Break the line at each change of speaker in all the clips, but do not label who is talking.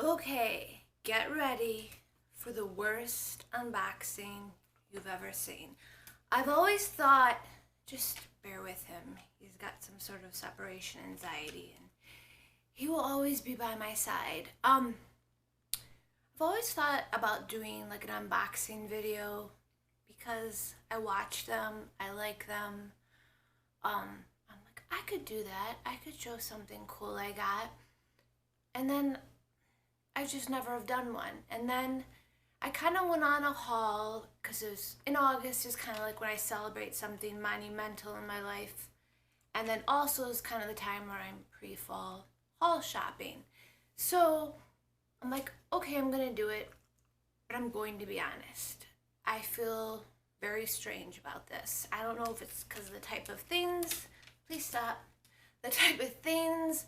Okay, get ready for the worst unboxing you've ever seen. I've always thought, just bear with him. He's got some sort of separation anxiety and he will always be by my side. I've always thought about doing like an unboxing video because I watch them, I like them. I'm like, I could do that. I could show something cool I got. And then I just never have done one. And then I kind of went on a haul because it was in August is kind of like when I celebrate something monumental in my life. And then also is kind of the time where I'm pre-fall haul shopping. So I'm like, okay, I'm going to do it, but I'm going to be honest. I feel very strange about this. I don't know if it's because of the type of things, please stop, the type of things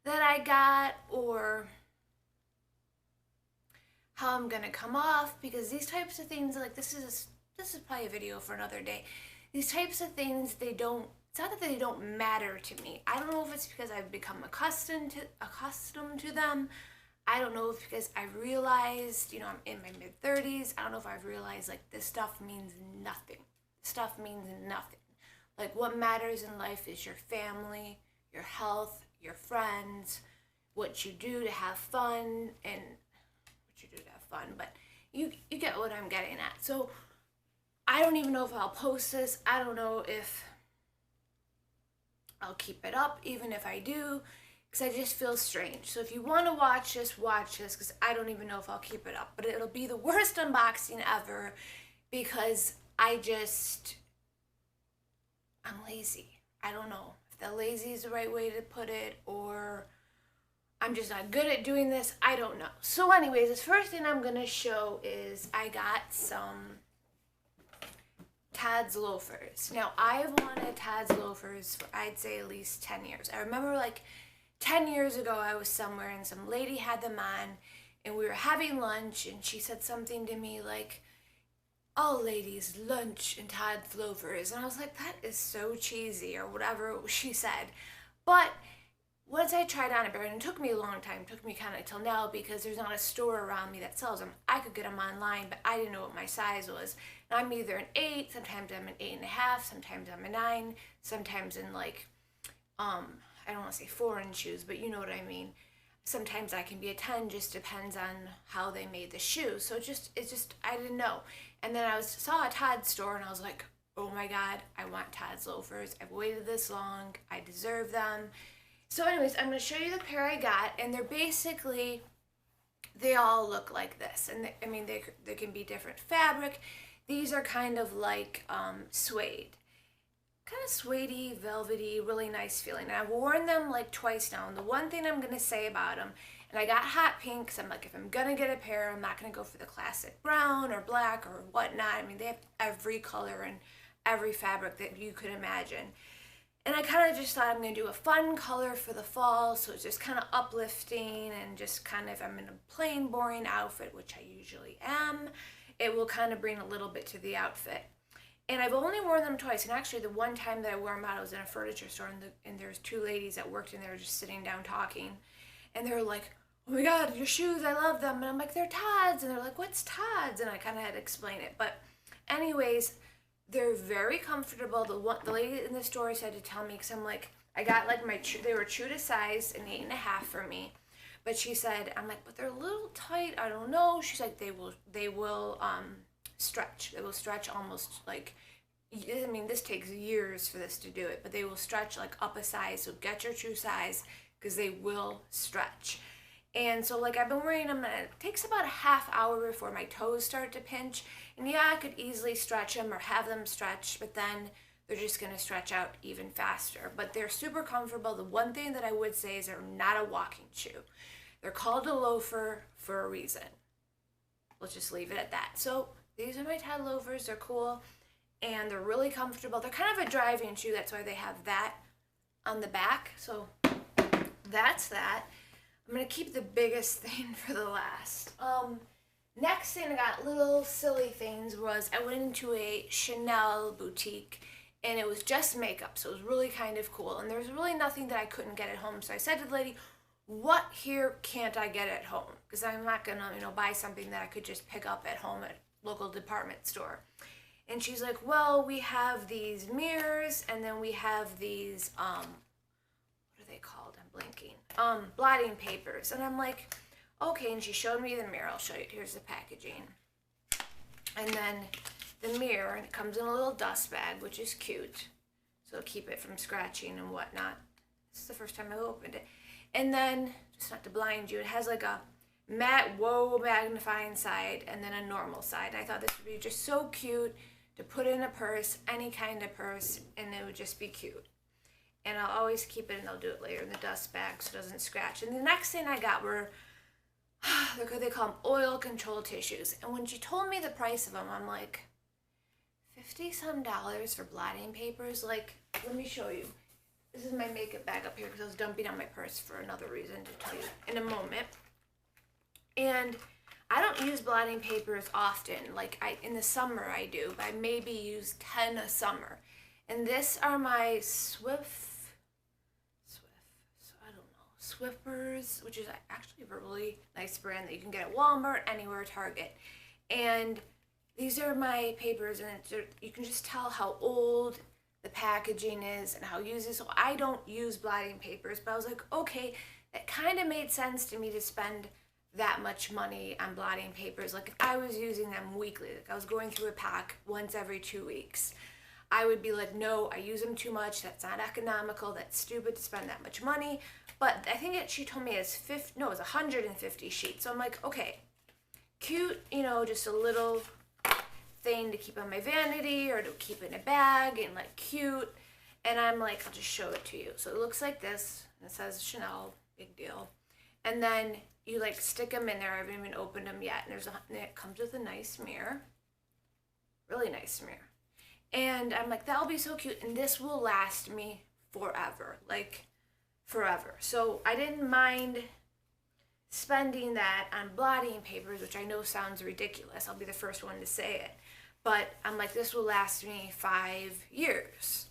that I got or how I'm gonna come off, because these types of things, like this is probably a video for another day. These types of things, it's not that they don't matter to me. I don't know if it's because I've become accustomed to them. I don't know if because I realized, I'm in my mid-30s. I don't know if I've realized like this stuff means nothing. Stuff means nothing. Like what matters in life is your family, your health, your friends, what you do to have fun, and you do to have fun, but you get what I'm getting at. So I don't even know if I'll post this. I don't know if I'll keep it up, even if I do, because I just feel strange. So if you want to watch this, because I don't even know if I'll keep it up. But it'll be the worst unboxing ever because I'm lazy. I don't know if the lazy is the right way to put it, or I'm just not good at doing this. I don't know. So anyways, this first thing I'm going to show is I got some Tods loafers. Now, I've wanted Tods loafers for, I'd say, at least 10 years. I remember like 10 years ago, I was somewhere and some lady had them on and we were having lunch and she said something to me like, all ladies lunch in Tods loafers. And I was like, that is so cheesy or whatever she said. But once I tried on a pair, and it took me a long time, it took me kind of till now because there's not a store around me that sells them. I could get them online, but I didn't know what my size was. And I'm either an 8, sometimes I'm an 8.5, sometimes I'm a 9, sometimes in like, I don't want to say foreign shoes, but you know what I mean. Sometimes I can be a 10, just depends on how they made the shoe. So it's just, I didn't know. And then saw a Todd store and I was like, oh my God, I want Todd's loafers. I've waited this long. I deserve them. So anyways, I'm going to show you the pair I got, and they all look like this. And they can be different fabric. These are kind of like suede. Kind of suede-y, velvety, really nice feeling. And I've worn them like twice now. And the one thing I'm going to say about them, and I got hot pink because I'm like, if I'm going to get a pair, I'm not going to go for the classic brown or black or whatnot. I mean, they have every color and every fabric that you could imagine. And I kind of just thought I'm going to do a fun color for the fall, so it's just kind of uplifting and just kind of, I'm in a plain, boring outfit, which I usually am. It will kind of bring a little bit to the outfit. And I've only worn them twice, and actually the one time that I wore them out, I was in a furniture store, and there was 2 ladies that worked in there just sitting down talking, and they were like, oh my God, your shoes, I love them. And I'm like, they're Tods. And they're like, what's Tods? And I kind of had to explain it. But anyways, they're very comfortable. The lady in the store said to tell me, because I'm like, I got like they were true to size, an 8.5 for me. But she said, I'm like, but they're a little tight. I don't know. She's like, they will stretch. They will stretch almost like, I mean, this takes years for this to do it, but they will stretch like up a size. So get your true size because they will stretch. And so like I've been wearing them, and it takes about a half hour before my toes start to pinch. And yeah, I could easily stretch them or have them stretch, but then they're just going to stretch out even faster. But they're super comfortable. The one thing that I would say is they're not a walking shoe. They're called a loafer for a reason. Let's just leave it at that. So these are my Todd loafers. They're cool and they're really comfortable. They're kind of a driving shoe. That's why they have that on the back. So that's that. I'm going to keep the biggest thing for the last. Next thing I got, little silly things, was I went into a Chanel boutique and it was just makeup, so it was really kind of cool. And there was really nothing that I couldn't get at home. So I said to the lady, what here can't I get at home? Because I'm not gonna, buy something that I could just pick up at home at local department store. And she's like, well, we have these mirrors, and then we have these, what are they called? I'm blanking. Blotting papers. And I'm like, okay. And she showed me the mirror. I'll show you. Here's the packaging. And then the mirror, and it comes in a little dust bag, which is cute. So it'll keep it from scratching and whatnot. This is the first time I opened it. And then, just not to blind you, it has like a magnifying side and then a normal side. I thought this would be just so cute to put in a purse, any kind of purse, and it would just be cute. And I'll always keep it, and I'll do it later in the dust bag so it doesn't scratch. And the next thing I got were, they call them oil control tissues. And when she told me the price of them, I'm like, $50-some for blotting papers? Like, let me show you. This is my makeup bag up here because I was dumping on my purse for another reason to tell you in a moment. And I don't use blotting papers often. Like, in the summer I do, but I maybe use 10 a summer. And this are my Swiffers, which is actually a really nice brand that you can get at Walmart, anywhere, Target. And these are my papers, and you can just tell how old the packaging is and how used it is. So I don't use blotting papers, but I was like, okay, that kind of made sense to me to spend that much money on blotting papers. Like, if I was using them weekly, like I was going through a pack once every 2 weeks, I would be like, no, I use them too much. That's not economical. That's stupid to spend that much money. But I think she told me it's 150 sheets. So I'm like, okay, cute, just a little thing to keep on my vanity or to keep in a bag, and like cute. And I'm like, I'll just show it to you. So it looks like this, and it says Chanel, big deal. And then you like stick them in there. I haven't even opened them yet. And it comes with a nice mirror, really nice mirror. And I'm like, that'll be so cute, and this will last me forever, like forever. So I didn't mind spending that on blotting papers, which I know sounds ridiculous. I'll be the first one to say it. But I'm like, this will last me 5 years.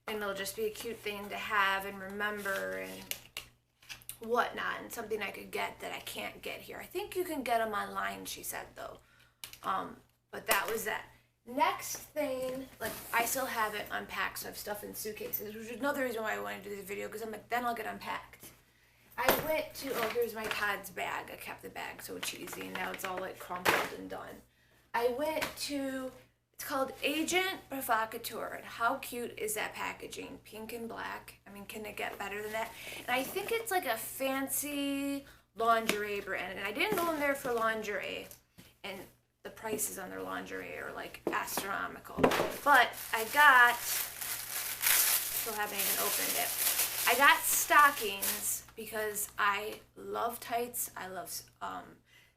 And it'll just be a cute thing to have and remember and whatnot. And something I could get that I can't get here. I think you can get them online, she said, though. But that was that. Next thing, like, I still have it unpacked, so I have stuff in suitcases, which is another reason why I wanted to do this video, because I'm like, then I'll get unpacked. I went to, here's my Tods bag. I kept the bag so cheesy, and now it's all like crumpled and done. I went to, it's called Agent Provocateur, and how cute is that packaging? Pink and black. I mean, can it get better than that? And I think it's like a fancy lingerie brand, and I didn't go in there for lingerie, and the prices on their lingerie are like astronomical. But I got, still haven't even opened it, I got stockings because I love tights, I love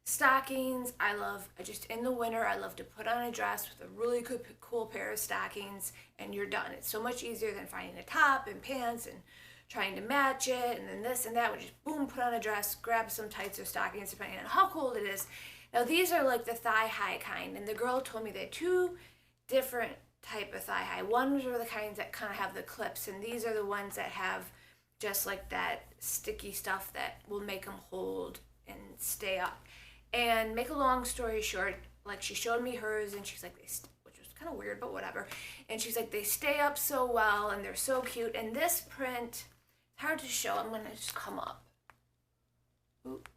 stockings, I just in the winter, I love to put on a dress with a really good, cool pair of stockings, and you're done. It's so much easier than finding a top and pants and trying to match it, and then this and that, would just boom, put on a dress, grab some tights or stockings, depending on how cold it is. Now these are like the thigh-high kind, and the girl told me they had 2 different type of thigh-high. Ones are the kinds that kind of have the clips, and these are the ones that have just like that sticky stuff that will make them hold and stay up. And make a long story short, like, she showed me hers, and she's like, which was kind of weird, but whatever. And she's like, they stay up so well, and they're so cute. And this print, it's hard to show. I'm gonna just come up. Oop.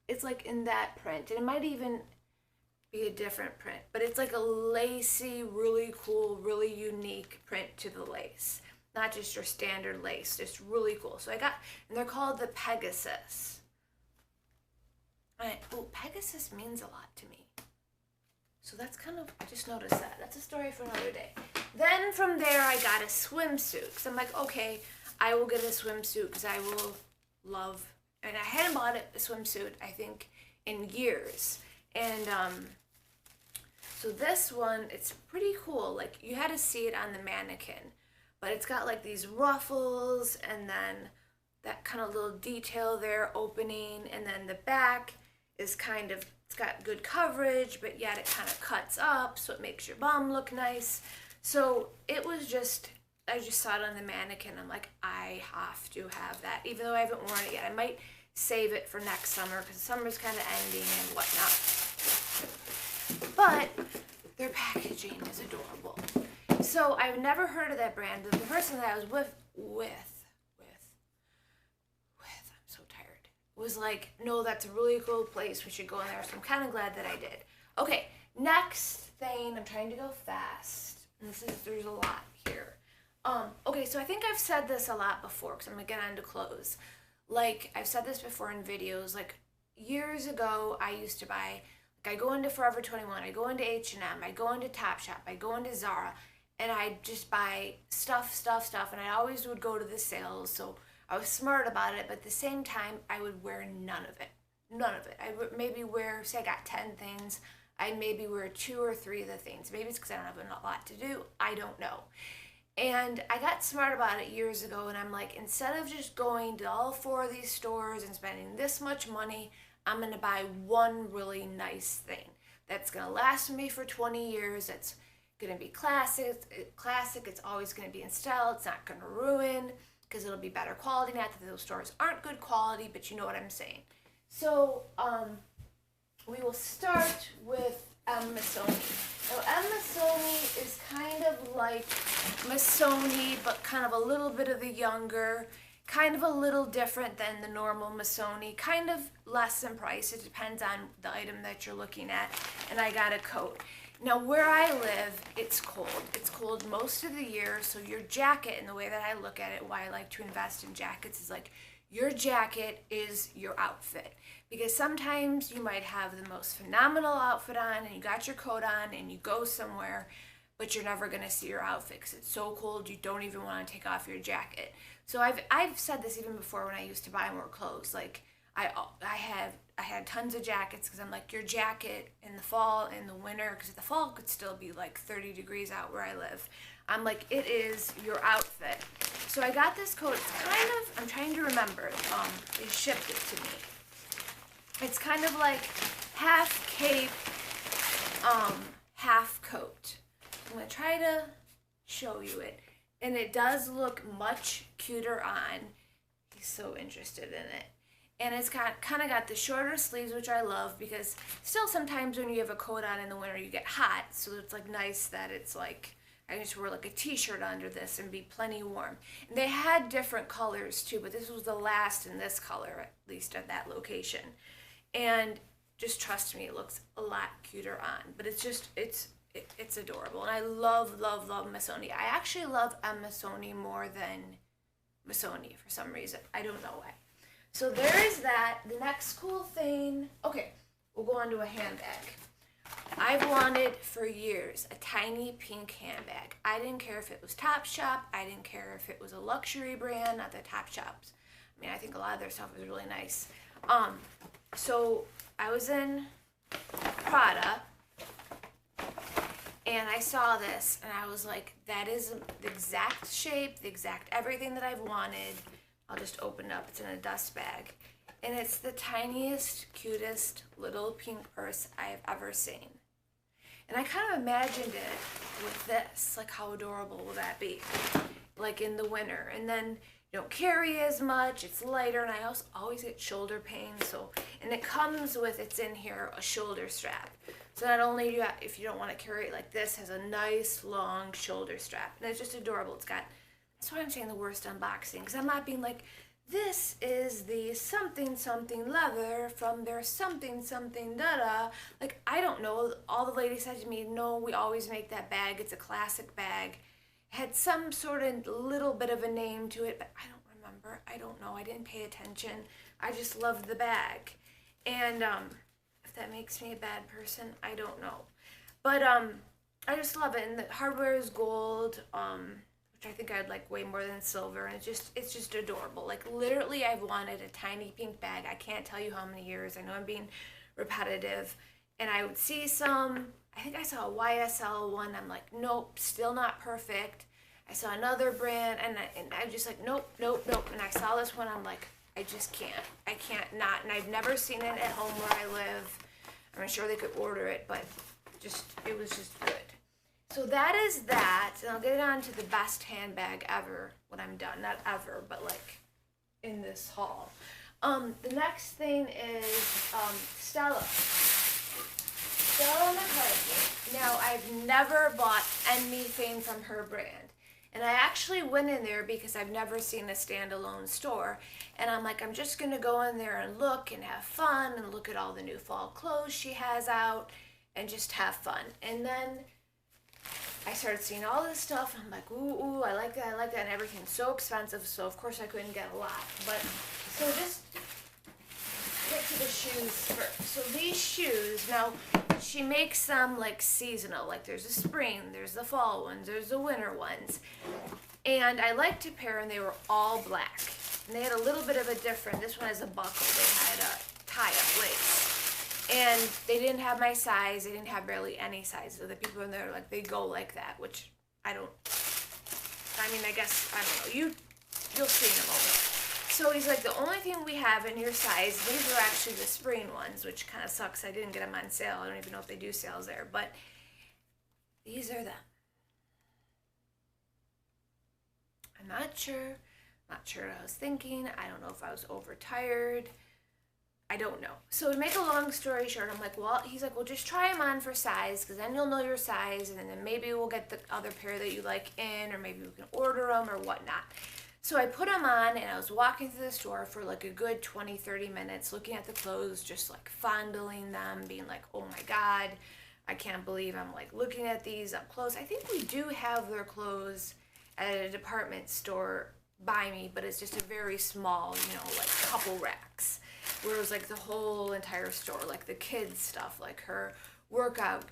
It's like in that print, and it might even be a different print, but it's like a lacy, really cool, really unique print to the lace. Not just your standard lace, just really cool. So I got, and they're called the Pegasus. Pegasus means a lot to me. So that's kind of, I just noticed that. That's a story for another day. Then from there, I got a swimsuit. Because I'm like, okay, I will get a swimsuit because I will love, and I hadn't bought a swimsuit, I think, in years. And so this one, it's pretty cool. Like, you had to see it on the mannequin. But it's got like these ruffles, and then that kind of little detail there opening, and then the back is kind of, it's got good coverage, but yet it kind of cuts up, so it makes your bum look nice. So it was just, I just saw it on the mannequin. I'm like, I have to have that, even though I haven't worn it yet. I might save it for next summer because summer's kind of ending and whatnot. But their packaging is adorable. So I've never heard of that brand. The person that I was with, I'm so tired, was like, no, that's a really cool place. We should go in there. So I'm kind of glad that I did. Okay, next thing. I'm trying to go fast. And there's a lot here. Okay, so I think I've said this a lot before because I'm going to get on to clothes. Like, I've said this before in videos. Like, years ago, I used to buy, like, I go into Forever 21, I go into H&M, I go into Topshop, I go into Zara, and I just buy stuff, and I always would go to the sales, so I was smart about it, but at the same time, I would wear none of it. None of it. I would maybe wear, say I got 10 things, I'd maybe wear 2 or 3 of the things. Maybe it's because I don't have a lot to do. I don't know. And I got smart about it years ago, and I'm like, instead of just going to all 4 of these stores and spending this much money, I'm going to buy one really nice thing that's going to last me for 20 years, that's going to be classic, it's always going to be in style, it's not going to ruin, because it'll be better quality. Not that those stores aren't good quality, but you know what I'm saying. So, we will start with Missoni. Now, Missoni is kind of like Missoni, but kind of a little bit of the younger, kind of a little different than the normal Missoni, kind of less in price. It depends on the item that you're looking at. And I got a coat. Now, where I live, it's cold. It's cold most of the year, so your jacket, and the way that I look at it, why I like to invest in jackets, is like your jacket is your outfit. Because sometimes you might have the most phenomenal outfit on, and you got your coat on, and you go somewhere, but you're never going to see your outfit because it's so cold you don't even want to take off your jacket. So I've said this even before when I used to buy more clothes. Like, I had tons of jackets because I'm like, your jacket in the fall, in the winter, because the fall could still be like 30 degrees out where I live. I'm like, it is your outfit. So I got this coat. It's kind of, I'm trying to remember, they shipped it to me. It's kind of like half cape, half coat. I'm going to try to show you it. And it does look much cuter on. He's so interested in it. And it's kind of got the shorter sleeves, which I love, because still sometimes when you have a coat on in the winter, you get hot. So it's like nice that it's like, I can just wear like a t-shirt under this and be plenty warm. And they had different colors too, but this was the last in this color, at least at that location. And just trust me, it looks a lot cuter on. But it's just, it's adorable. And I love, love, love Missoni. I actually love Missoni more than Missoni for some reason. I don't know why. So there is that. The next cool thing, okay, we'll go on to a handbag. I've wanted for years a tiny pink handbag. I didn't care if it was Topshop. I didn't care if it was a luxury brand, not the Topshops. I mean, I think a lot of their stuff is really nice. So I was in Prada, and I saw this, and I was like, that is the exact shape, the exact everything that I've wanted. I'll just open it up. It's in a dust bag. And it's the tiniest, cutest little pink purse I've ever seen. And I kind of imagined it with this. Like, how adorable will that be? Like in the winter. And then you don't carry as much. It's lighter. And I also always get shoulder pain. So, and it comes with, it's in here, a shoulder strap. So not only do you have, if you don't want to carry it like this, has a nice long shoulder strap. And it's just adorable. It's got, that's why I'm saying the worst unboxing. Because I'm not being like, this is the something something leather from their something something da-da. Like, I don't know. All the ladies said to me, no, we always make that bag. It's a classic bag. It had some sort of little bit of a name to it, but I don't remember. I don't know. I didn't pay attention. I just loved the bag. And if that makes me a bad person, I don't know. But I just love it. And the hardware is gold. I think I'd like way more than silver, and it's just adorable. Like, literally, I've wanted a tiny pink bag. I can't tell you how many years. I know I'm being repetitive, and I would see some. I think I saw a YSL one. I'm like, nope, still not perfect. I saw another brand, and I'm just like, nope, nope, nope. And I saw this one. I'm like, I just can't. I can't not. And I've never seen it at home where I live. I'm sure they could order it, but it was just good. So that is that, and I'll get on to the best handbag ever when I'm done. Not ever, but like in this haul. The next thing is Stella. Stella McCartney. Now, I've never bought anything from her brand. And I actually went in there because I've never seen a standalone store. And I'm like, I'm just going to go in there and look and have fun and look at all the new fall clothes she has out and just have fun. And then I started seeing all this stuff, and I'm like, ooh, I like that, and everything's so expensive, so of course I couldn't get a lot. But, so just get to the shoes first. So these shoes, now, she makes them, like, seasonal. Like, there's the spring, there's the fall ones, there's the winter ones. And I liked to pair, and they were all black. And they had a little bit of a different, this one has a buckle, they had a tie-up lace. And they didn't have my size. They didn't have barely any size. So the people in there, like, they go like that, which I guess, I don't know. You'll see in a moment. So he's like, the only thing we have in your size, these are actually the spring ones, which kind of sucks. I didn't get them on sale. I don't even know if they do sales there. But these are them. I'm not sure. Not sure what I was thinking. I don't know if I was overtired. I don't know. So to make a long story short, I'm like, well, he's like, well, just try them on for size, because then you'll know your size, and then maybe we'll get the other pair that you like in, or maybe we can order them or whatnot. So I put them on, and I was walking through the store for like a good 20, 30 minutes, looking at the clothes, just like fondling them, being like, oh my God, I can't believe I'm like looking at these up close. I think we do have their clothes at a department store by me, but it's just a very small, like couple racks. Where it was like the whole entire store, like the kids stuff, like her workout,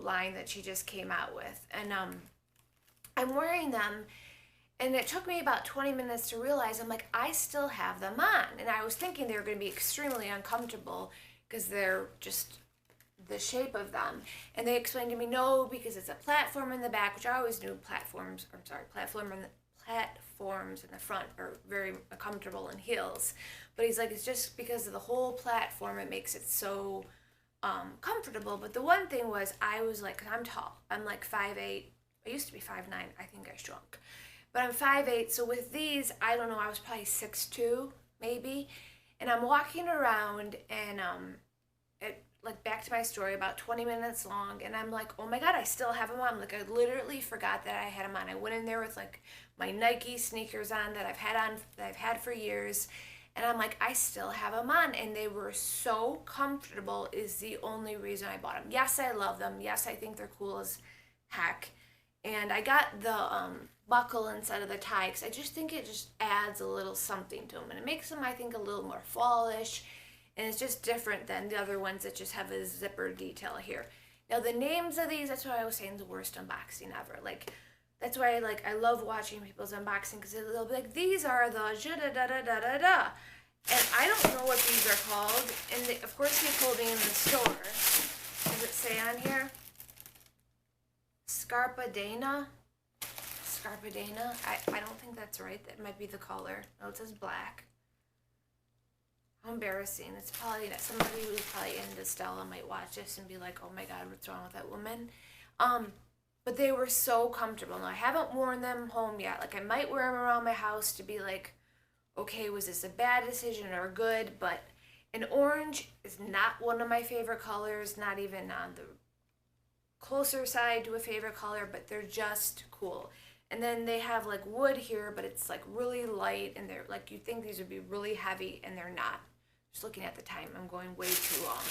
line that she just came out with. And I'm wearing them, and it took me about 20 minutes to realize, I'm like, I still have them on. And I was thinking they were going to be extremely uncomfortable because they're just the shape of them. And they explained to me, no, because it's a platform in the back, which I always knew platforms in the front are very comfortable in heels. But he's like, it's just because of the whole platform, it makes it so comfortable. But the one thing was, I was like, 'cause I'm tall. I'm like 5'8". I used to be 5'9". I think I shrunk. But I'm 5'8", so with these, I don't know, I was probably 6'2", maybe. And I'm walking around, and like back to my story, about 20 minutes long, and I'm like, oh my God, I still have them on. Like, I literally forgot that I had them on. I went in there with like my Nike sneakers on that I've had for years, and I'm like, I still have them on, and they were so comfortable is the only reason I bought them. Yes, I love them. Yes, I think they're cool as heck. And I got the buckle instead of the tie, because I just think it just adds a little something to them, and it makes them, I think, a little more fallish. And it's just different than the other ones that just have a zipper detail here. Now, the names of these, that's why I was saying the worst unboxing ever. Like, that's why I love watching people's unboxing, because they'll be like, these are the da-da-da-da-da-da. And I don't know what these are called. And they, of course, they told me in the store. Does it say on here? Scarpadena? Scarpadena? I don't think that's right. That might be the color. No, it says black. How embarrassing. It's probably that somebody who's probably into Stella might watch this and be like, oh my God, what's wrong with that woman? But they were so comfortable. Now, I haven't worn them home yet. Like, I might wear them around my house to be like, okay, was this a bad decision or good? But an orange is not one of my favorite colors, not even on the closer side to a favorite color, but they're just cool. And then they have like wood here, but it's like really light, and they're like, you think these would be really heavy, and they're not. Just looking at the time, I'm going way too long.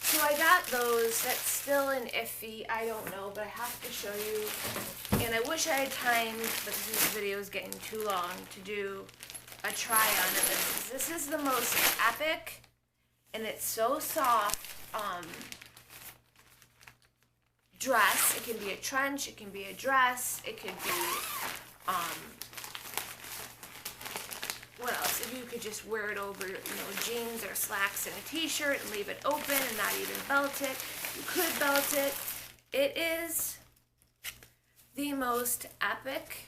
So I got those. That's still an iffy. I don't know, but I have to show you. And I wish I had time, but this video is getting too long to do a try on of this. This is the most epic, and it's so soft. Dress. It can be a trench. It can be a dress. It could be, what else? If you could just wear it over, jeans or slacks and a t-shirt and leave it open and not even belt it. You could belt it. It is the most epic,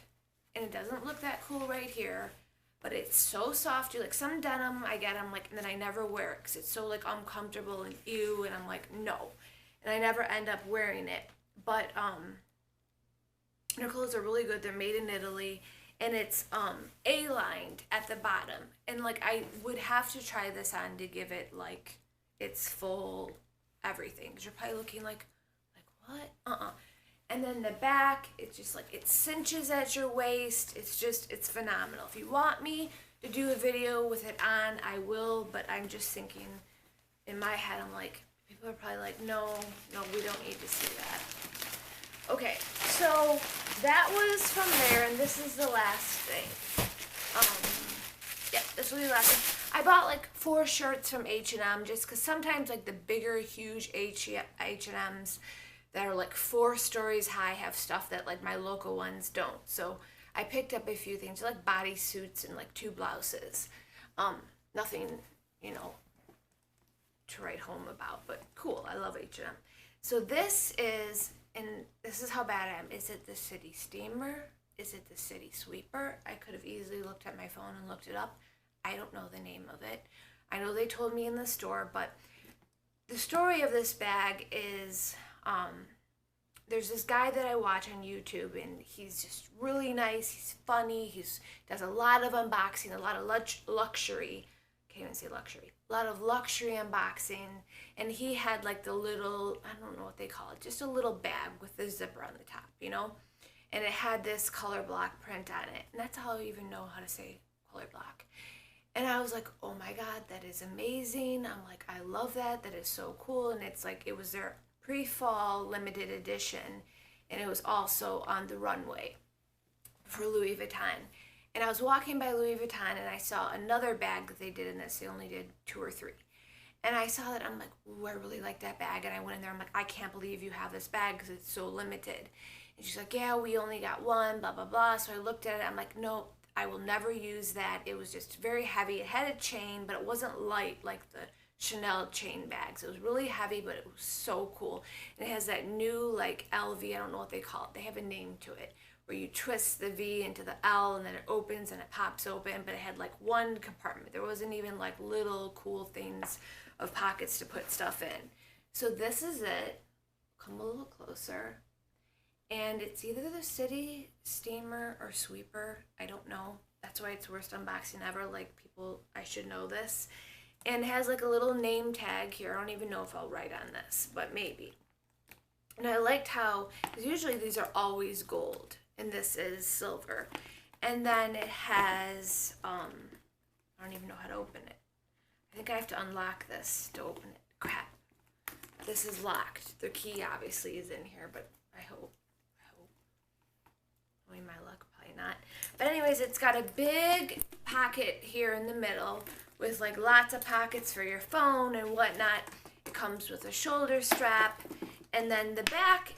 and it doesn't look that cool right here, but it's so soft. You like some denim, I get them like, and then I never wear it because it's so like uncomfortable and ew, and I'm like, no. And I never end up wearing it. But their clothes are really good. They're made in Italy. and it's A-lined at the bottom. And like I would have to try this on to give it like its full everything. Cause you're probably looking like what? And then the back, it's just like it cinches at your waist. It's phenomenal. If you want me to do a video with it on, I will, but I'm just thinking in my head, I'm like, people are probably like, no, we don't need to see that. Okay, so that was from there, and this is the last thing. Yeah, this will be the last thing. I bought like 4 shirts from H&M just because sometimes like the bigger, huge H&Ms that are like 4 stories high have stuff that like my local ones don't. So I picked up a few things like bodysuits and like 2 blouses. Nothing, to write home about, but cool. I love H&M. So this is how bad I am. Is it the city steamer? Is it the city sweeper? I could have easily looked at my phone and looked it up. I don't know the name of it. I know they told me in the store, but the story of this bag is there's this guy that I watch on YouTube, and he's just really nice. He's funny. He does a lot of unboxing, a lot of luxury. Can't even say luxury. A lot of luxury unboxing, and he had like the little, I don't know what they call it, just a little bag with the zipper on the top, and it had this color block print on it, and that's how I even know how to say color block. And I was like, oh my god, that is amazing. I'm like, I love that. That is so cool. And it's like, it was their pre-fall limited edition, and it was also on the runway for Louis Vuitton. And I was walking by Louis Vuitton, and I saw another bag that they did in this. They only did 2 or 3. And I saw that, I'm like, ooh, I really like that bag. And I went in there, I'm like, I can't believe you have this bag because it's so limited. And she's like, yeah, we only got 1, blah, blah, blah. So I looked at it, I'm like, no, I will never use that. It was just very heavy. It had a chain, but it wasn't light like the Chanel chain bags. It was really heavy, but it was so cool. And it has that new like LV, I don't know what they call it. They have a name to it, where you twist the V into the L and then it opens and it pops open, but it had like 1 compartment. There wasn't even like little cool things of pockets to put stuff in. So this is it. Come a little closer. And it's either the city steamer or sweeper. I don't know. That's why it's worst unboxing ever. Like, people, I should know this. And it has like a little name tag here. I don't even know if I'll write on this, but maybe. And I liked how, because usually these are always gold, and this is silver. And then it has, I don't even know how to open it. I think I have to unlock this to open it. Crap. This is locked. The key obviously is in here, but I hope. Knowing my luck, probably not. But anyways, it's got a big pocket here in the middle with like lots of pockets for your phone and whatnot. It comes with a shoulder strap. And then the back,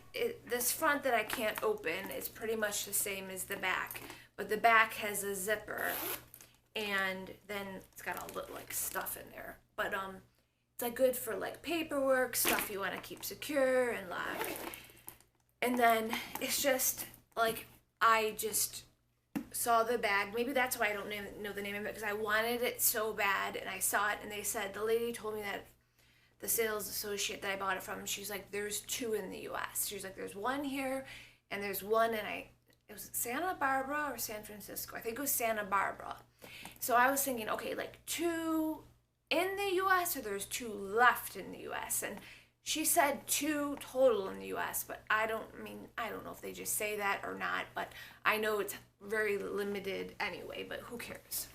this front that I can't open is pretty much the same as the back. But the back has a zipper. And then it's got all the like stuff in there. But it's like good for like paperwork, stuff you want to keep secure and lock. And then it's just like, I just saw the bag. Maybe that's why I don't know the name of it, because I wanted it so bad, and I saw it, and they said, the lady told me that the sales associate that I bought it from, she's like, there's 2 in the U.S. She's like, there's 1 here, and there's 1 it was Santa Barbara or San Francisco. I think it was Santa Barbara. So I was thinking, okay, like 2 in the U.S. or there's 2 left in the U.S. And she said 2 total in the U.S., but I don't know if they just say that or not, but I know it's very limited anyway, but who cares?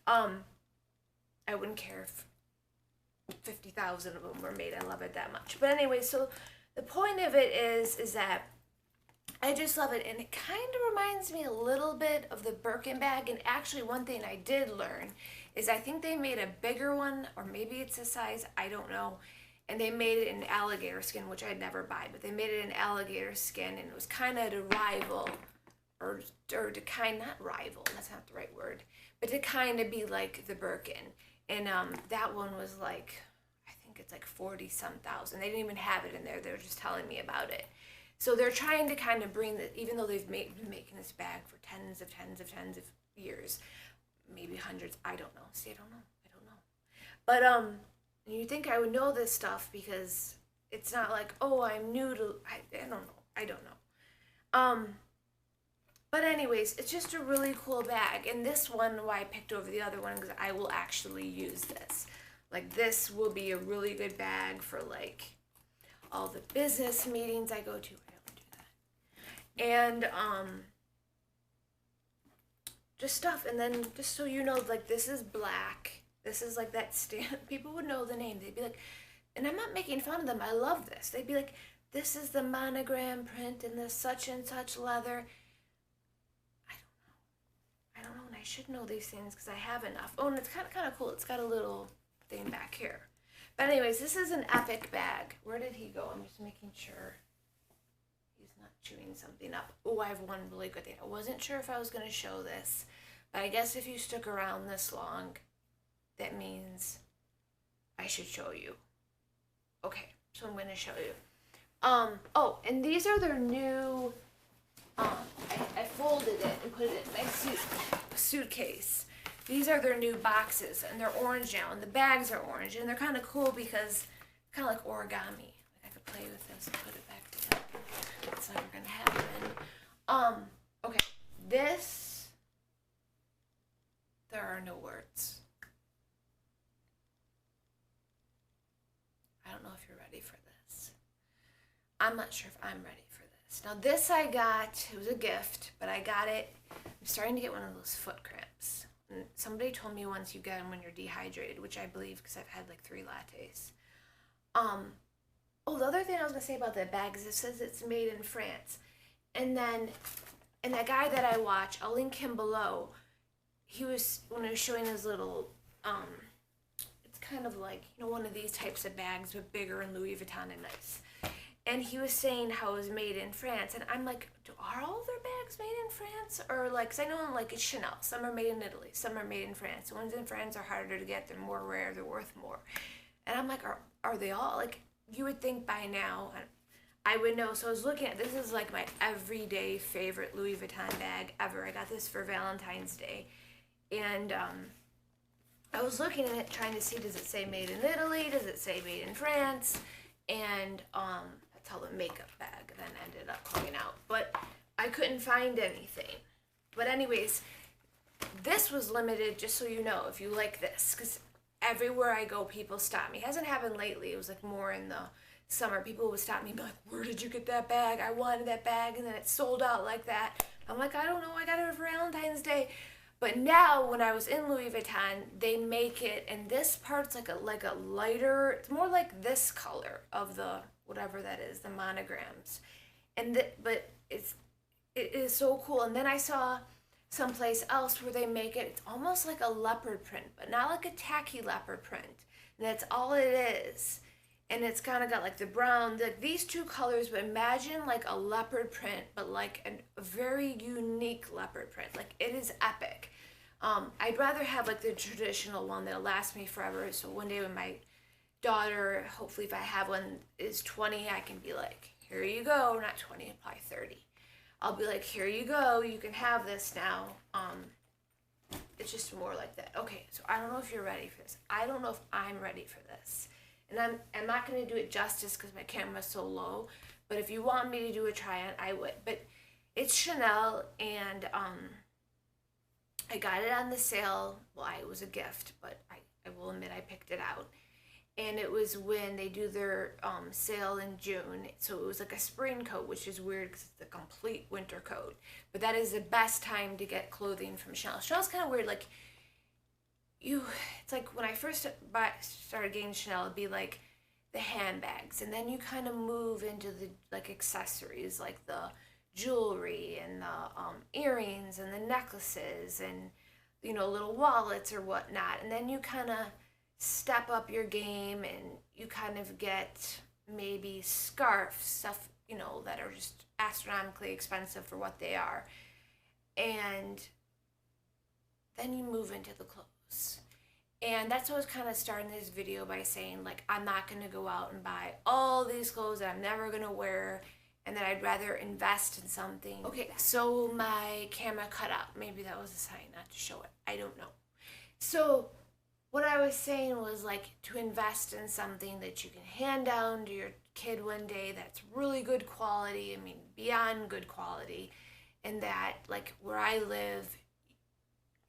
I wouldn't care if 50,000 of them were made. I love it that much. But anyway, so the point of it is that I just love it, and it kind of reminds me a little bit of the Birkin bag. And actually, one thing I did learn is I think they made a bigger one, or maybe it's a size, I don't know. And they made it in alligator skin, which I'd never buy, but they made it in alligator skin, and it was kind of to rival, or to kind, not rival, that's not the right word, but to kind of be like the Birkin. And that one was like, I think it's like 40-some thousand. They didn't even have it in there. They were just telling me about it. So they're trying to kind of bring the, even though they've been making this bag for tens of years, maybe hundreds, I don't know. See, I don't know. But, you think I would know this stuff because it's not like, oh, I'm new to, I don't know. But anyways, it's just a really cool bag. And this one, why I picked over the other one, because I will actually use this. Like, this will be a really good bag for, like, all the business meetings I go to. I don't do that. And, just stuff. And then, just so you know, like, this is black. This is, like, that stamp. People would know the name. They'd be like, and I'm not making fun of them. I love this. They'd be like, this is the monogram print in the such and such leather. I don't know, and I should know these things because I have enough. Oh, and it's kind of cool. It's got a little thing back here. But anyways, this is an epic bag. Where did he go? I'm just making sure he's not chewing something up. Oh, I have one really good thing. I wasn't sure if I was going to show this, but I guess if you stuck around this long, that means I should show you. Okay, so I'm going to show you. Oh, and these are their new... I folded it and put it in my suitcase. These are their new boxes, and they're orange now, and the bags are orange, and they're kind of cool because kind of like origami. Like I could play with this and put it back together. It's never gonna happen. Okay, this. There are no words. I don't know if you're ready for this. I'm not sure if I'm ready for this. Now this I got, it was a gift, but I got it. I'm starting to get one of those foot cramps. And somebody told me once you get them when you're dehydrated, which I believe because I've had like 3 lattes. Oh, the other thing I was going to say about that bag is it says it's made in France. And then, and that guy that I watch, I'll link him below, when he was showing his little, it's kind of like, you know, one of these types of bags, but bigger and Louis Vuitton and nice. And he was saying how it was made in France. And I'm like, are all their bags made in France? Or like, because I know like it's Chanel. Some are made in Italy. Some are made in France. The ones in France are harder to get. They're more rare. They're worth more. And I'm like, are they all? Like, you would think by now, I would know. So I was looking at, this is like my everyday favorite Louis Vuitton bag ever. I got this for Valentine's Day. And I was looking at it trying to see, does it say made in Italy? Does it say made in France? And that's how the makeup bag then ended up coming out. But I couldn't find anything. But anyways, this was limited, just so you know, if you like this. Because everywhere I go, people stop me. It hasn't happened lately. It was like more in the summer. People would stop me and be like, where did you get that bag? I wanted that bag. And then it sold out like that. I'm like, I don't know. I got it for Valentine's Day. But now, when I was in Louis Vuitton, they make it, and this part's like a lighter, it's more like this color of the, whatever that is, the monograms. But it is so cool. And then I saw someplace else where they make it, it's almost like a leopard print, but not like a tacky leopard print. And that's all it is. And it's kind of got like the brown, like these 2 colors, but imagine like a leopard print, but like a very unique leopard print. Like, it is epic. I'd rather have like the traditional one that'll last me forever. So one day when my daughter, hopefully if I have one, is 20, I can be like, here you go. Not 20, probably 30. I'll be like, here you go. You can have this now. It's just more like that. Okay, so I don't know if you're ready for this. I don't know if I'm ready for this. And I'm not going to do it justice because my camera's so low. But if you want me to do a try-on, I would. But it's Chanel, and I got it on the sale. Well, it was a gift, but I will admit I picked it out. And it was when they do their sale in June. So it was like a spring coat, which is weird because it's a complete winter coat. But that is the best time to get clothing from Chanel. Chanel's kind of weird. Like, it's like when I first started getting Chanel, it'd be like the handbags, and then you kind of move into the like accessories, like the jewelry and the earrings and the necklaces and, you know, little wallets or whatnot. And then you kind of step up your game and you kind of get maybe scarves, stuff, you know, that are just astronomically expensive for what they are. And then you move into the clothes. And that's what I was kind of starting this video by saying, like, I'm not going to go out and buy all these clothes that I'm never going to wear, and that I'd rather invest in something. Okay, so my camera cut out. Maybe that was a sign not to show it. I don't know. So what I was saying was, like, to invest in something that you can hand down to your kid one day that's really good quality, I mean, beyond good quality, and that like where I live,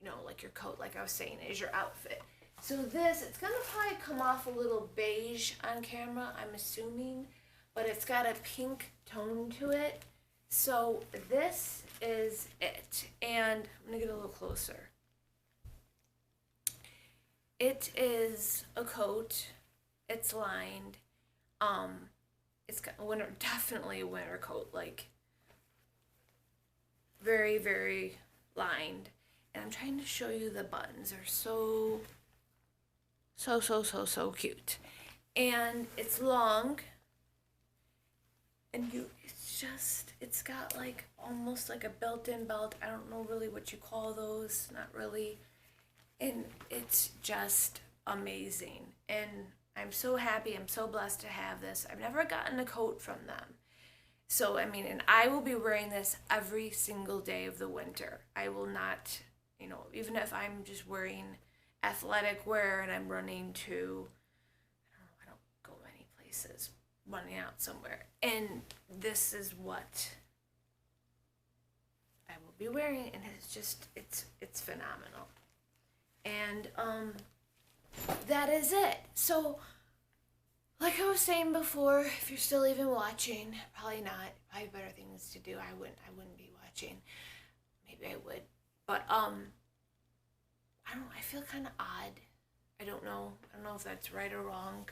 you know, like your coat, like I was saying, is your outfit. So this, it's gonna probably come off a little beige on camera, I'm assuming, but it's got a pink tone to it. So this is it, and I'm gonna get a little closer. It is a coat. It's lined. It's got winter, definitely a winter coat, like very, very lined. And I'm trying to show you the buttons. They're so cute. And it's long. And it's got like almost like a built-in belt. I don't know really what you call those, not really. And it's just amazing. And I'm so happy, I'm so blessed to have this. I've never gotten a coat from them. So, I mean, and I will be wearing this every single day of the winter. I will not, you know, even if I'm just wearing athletic wear and I'm running to, I don't go many places, running out somewhere. And this is what I will be wearing, and it's just, it's phenomenal. And that is it. So, like I was saying before, if you're still even watching, probably not. I have better things to do. I wouldn't be watching. Maybe I would. But I don't know, I feel kind of odd. I don't know if that's right or wrong.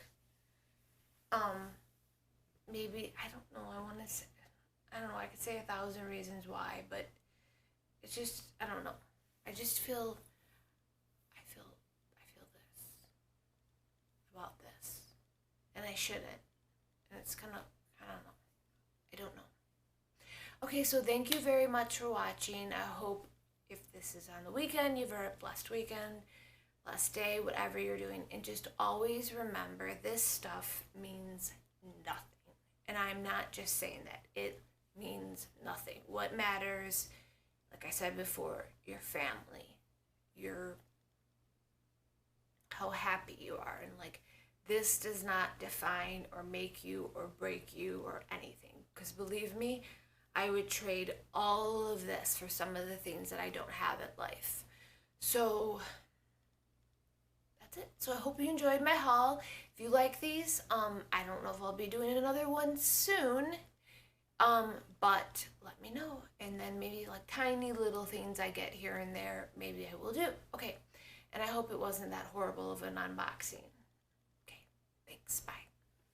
Maybe, I don't know. I don't know. I could say 1,000 reasons why, but it's just, I don't know. I just feel this about this, and I shouldn't, and it's kind of, I don't know. I don't know. Okay, so thank you very much for watching. I hope if this is on the weekend, you've had a blessed weekend, blessed day, whatever you're doing, and just always remember this stuff means nothing. And I'm not just saying that. It means nothing. What matters, like I said before, your family, how happy you are, and like this does not define or make you or break you or anything, because believe me, I would trade all of this for some of the things that I don't have in life. So that's it. So I hope you enjoyed my haul. If you like these, I don't know if I'll be doing another one soon, but let me know, and then maybe like tiny little things I get here and there, maybe I will do. Okay, and I hope it wasn't that horrible of an unboxing. Okay, thanks, bye.